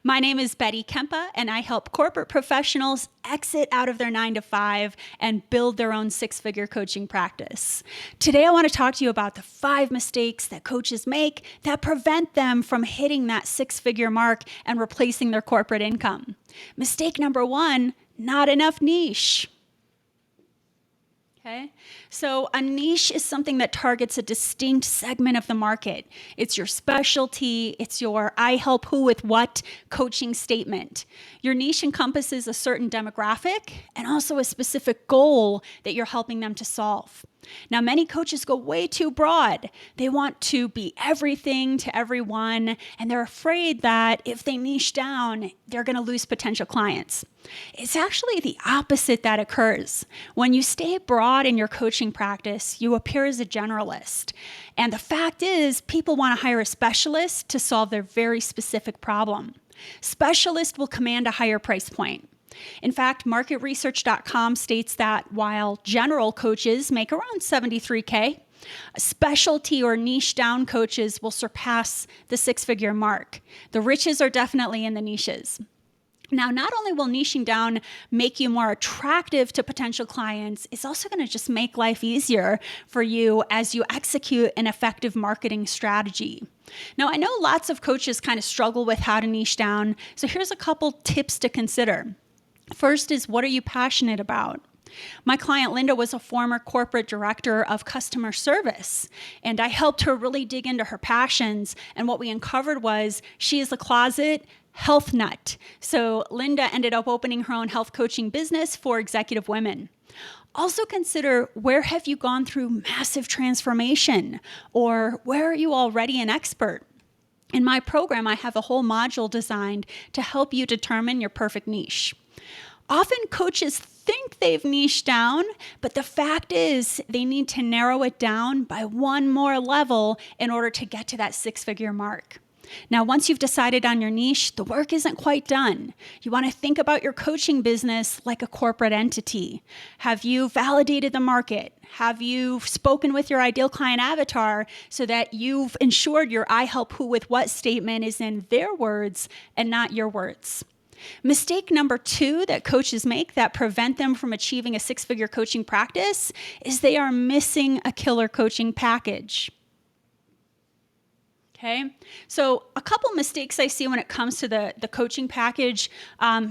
My name is Betty Kempa, and I help corporate professionals exit out of their 9-to-5 and build their own six-figure coaching practice. Today, I want to talk to you about the 5 mistakes that coaches make that prevent them from hitting that six-figure mark and replacing their corporate income. Mistake number 1, not enough niche. Okay. So a niche is something that targets a distinct segment of the market. It's your specialty. It's your I help who with what coaching statement. Your niche encompasses a certain demographic and also a specific goal that you're helping them to solve. Now, many coaches go way too broad. They want to be everything to everyone, and they're afraid that if they niche down, they're going to lose potential clients. It's actually the opposite that occurs. When you stay broad in your coaching practice, you appear as a generalist. And the fact is, people want to hire a specialist to solve their very specific problem. Specialist will command a higher price point. In fact, marketresearch.com states that while general coaches make around $73K, specialty or niche down coaches will surpass the six-figure mark. The riches are definitely in the niches. Now, not only will niching down make you more attractive to potential clients, it's also going to just make life easier for you as you execute an effective marketing strategy. Now, I know lots of coaches kind of struggle with how to niche down, so here's a couple tips to consider. First is, what are you passionate about? My client Linda was a former corporate director of customer service, and I helped her really dig into her passions. And what we uncovered was she is a closet health nut. So Linda ended up opening her own health coaching business for executive women. Also consider, where have you gone through massive transformation, or where are you already an expert? In my program, I have a whole module designed to help you determine your perfect niche. Often coaches think they've niched down, but the fact is they need to narrow it down by one more level in order to get to that six-figure mark. Now, once you've decided on your niche, the work isn't quite done. You want to think about your coaching business like a corporate entity. Have you validated the market? Have you spoken with your ideal client avatar so that you've ensured your I help who with what statement is in their words and not your words? Mistake number 2 that coaches make that prevent them from achieving a six-figure coaching practice is they are missing a killer coaching package. Okay, so a couple mistakes I see when it comes to the coaching package.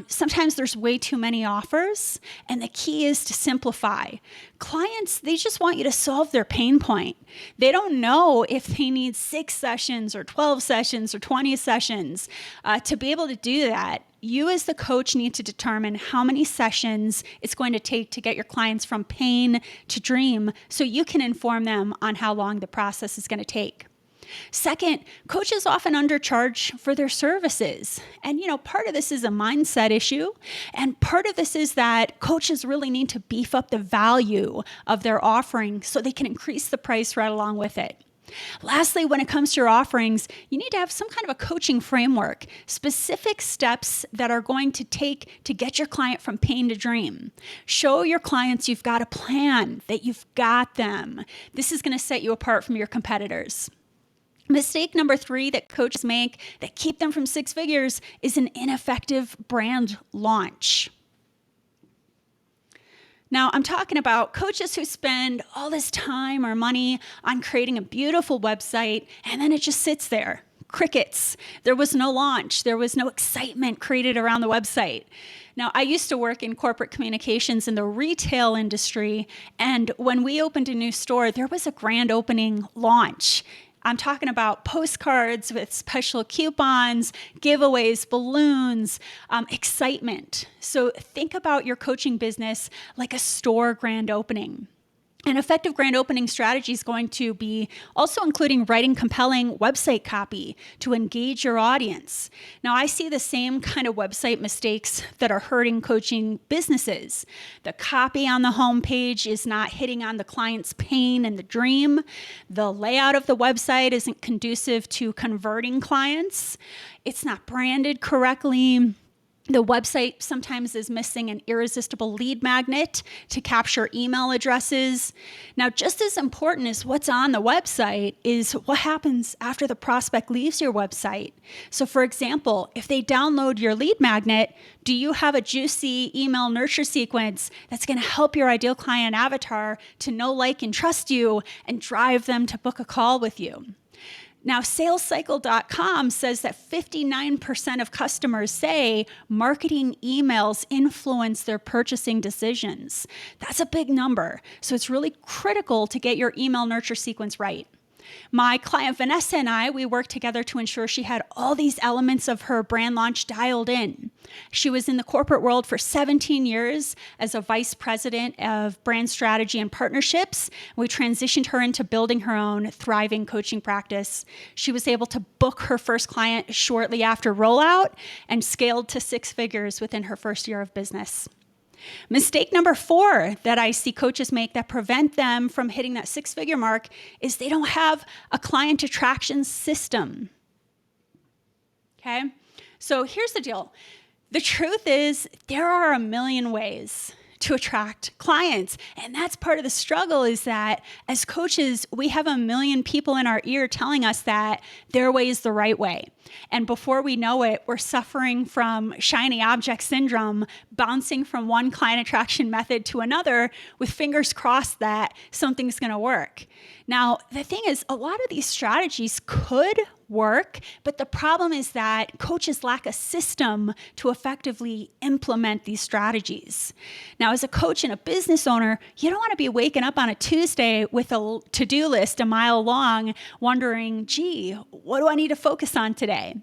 Sometimes there's way too many offers, and the key is to simplify. Clients, they just want you to solve their pain point. They don't know if they need 6 sessions or 12 sessions or 20 sessions. To be able to do that, you as the coach need to determine how many sessions it's going to take to get your clients from pain to dream, so you can inform them on how long the process is going to take. Second, coaches often undercharge for their services. And, part of this is a mindset issue. And part of this is that coaches really need to beef up the value of their offering so they can increase the price right along with it. Lastly, when it comes to your offerings, you need to have some kind of a coaching framework, specific steps that are going to take to get your client from pain to dream. Show your clients you've got a plan, that you've got them. This is going to set you apart from your competitors. Mistake number 3 that coaches make that keep them from 6 figures is an ineffective brand launch. Now, I'm talking about coaches who spend all this time or money on creating a beautiful website, and then it just sits there. Crickets. There was no launch. There was no excitement created around the website. Now, I used to work in corporate communications in the retail industry, and when we opened a new store, there was a grand opening launch. I'm talking about postcards with special coupons, giveaways, balloons, excitement. So think about your coaching business like a store grand opening. An effective grand opening strategy is going to be also including writing compelling website copy to engage your audience. Now, I see the same kind of website mistakes that are hurting coaching businesses. The copy on the homepage is not hitting on the client's pain and the dream. The layout of the website isn't conducive to converting clients. It's not branded correctly. The website sometimes is missing an irresistible lead magnet to capture email addresses. Now, just as important as what's on the website is what happens after the prospect leaves your website. So, for example, if they download your lead magnet, do you have a juicy email nurture sequence that's going to help your ideal client avatar to know, like, and trust you and drive them to book a call with you? Now, salescycle.com says that 59% of customers say marketing emails influence their purchasing decisions. That's a big number. So it's really critical to get your email nurture sequence right. My client Vanessa and I, we worked together to ensure she had all these elements of her brand launch dialed in. She was in the corporate world for 17 years as a vice president of brand strategy and partnerships. We transitioned her into building her own thriving coaching practice. She was able to book her first client shortly after rollout and scaled to 6 figures within her first year of business. Mistake number 4 that I see coaches make that prevent them from hitting that 6-figure mark is they don't have a client attraction system. Okay? So here's the deal. The truth is there are a million ways to attract clients. And that's part of the struggle, is that as coaches, we have a million people in our ear telling us that their way is the right way. And before we know it, we're suffering from shiny object syndrome, bouncing from one client attraction method to another with fingers crossed that something's going to work. Now, the thing is, a lot of these strategies could work, but the problem is that coaches lack a system to effectively implement these strategies. Now, as a coach and a business owner, you don't want to be waking up on a Tuesday with a to-do list a mile long, wondering, gee, what do I need to focus on today?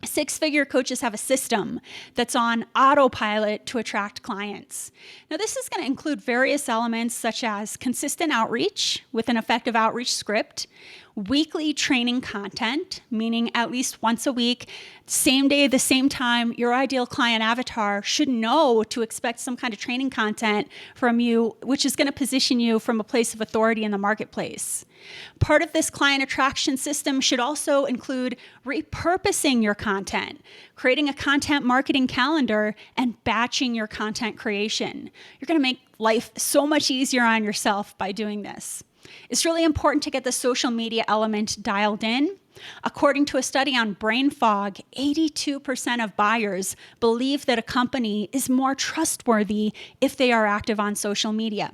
6-figure coaches have a system that's on autopilot to attract clients. Now, this is going to include various elements such as consistent outreach with an effective outreach script, weekly training content, meaning at least once a week, same day, the same time, your ideal client avatar should know to expect some kind of training content from you, which is going to position you from a place of authority in the marketplace. Part of this client attraction system should also include repurposing your content, creating a content marketing calendar, and batching your content creation. You're going to make life so much easier on yourself by doing this. It's really important to get the social media element dialed in. According to a study on brain fog, 82% of buyers believe that a company is more trustworthy if they are active on social media.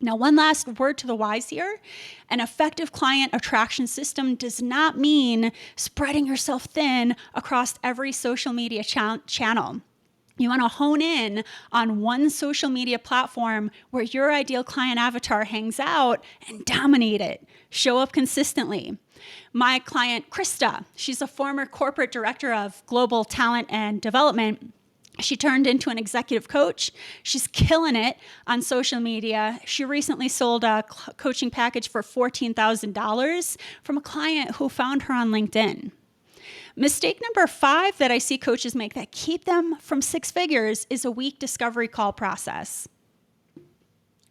Now, one last word to the wise here. An effective client attraction system does not mean spreading yourself thin across every social media channel. You want to hone in on one social media platform where your ideal client avatar hangs out and dominate it. Show up consistently. My client, Krista, she's a former corporate director of global talent and development. She turned into an executive coach. She's killing it on social media. She recently sold a coaching package for $14,000 from a client who found her on LinkedIn. Mistake number 5 that I see coaches make that keep them from 6 figures is a weak discovery call process.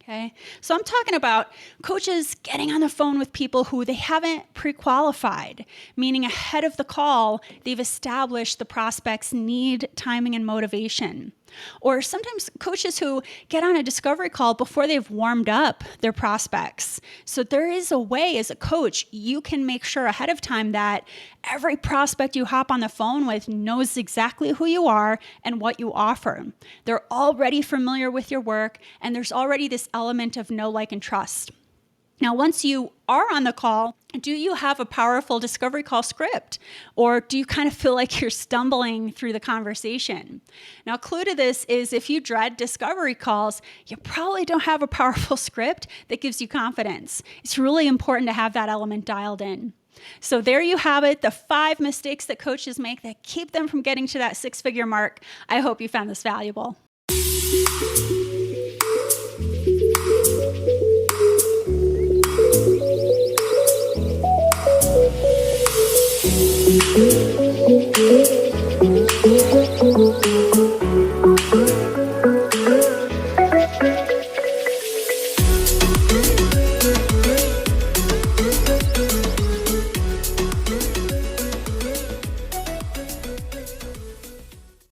Okay, so I'm talking about coaches getting on the phone with people who they haven't pre-qualified, meaning ahead of the call, they've established the prospect's need, timing, and motivation. Or sometimes coaches who get on a discovery call before they've warmed up their prospects. So there is a way as a coach, you can make sure ahead of time that every prospect you hop on the phone with knows exactly who you are and what you offer. They're already familiar with your work, and there's already this element of know, like, and trust. Now, once you are on the call, do you have a powerful discovery call script? Or do you kind of feel like you're stumbling through the conversation? Now, a clue to this is if you dread discovery calls, you probably don't have a powerful script that gives you confidence. It's really important to have that element dialed in. So there you have it, the 5 mistakes that coaches make that keep them from getting to that 6-figure mark. I hope you found this valuable.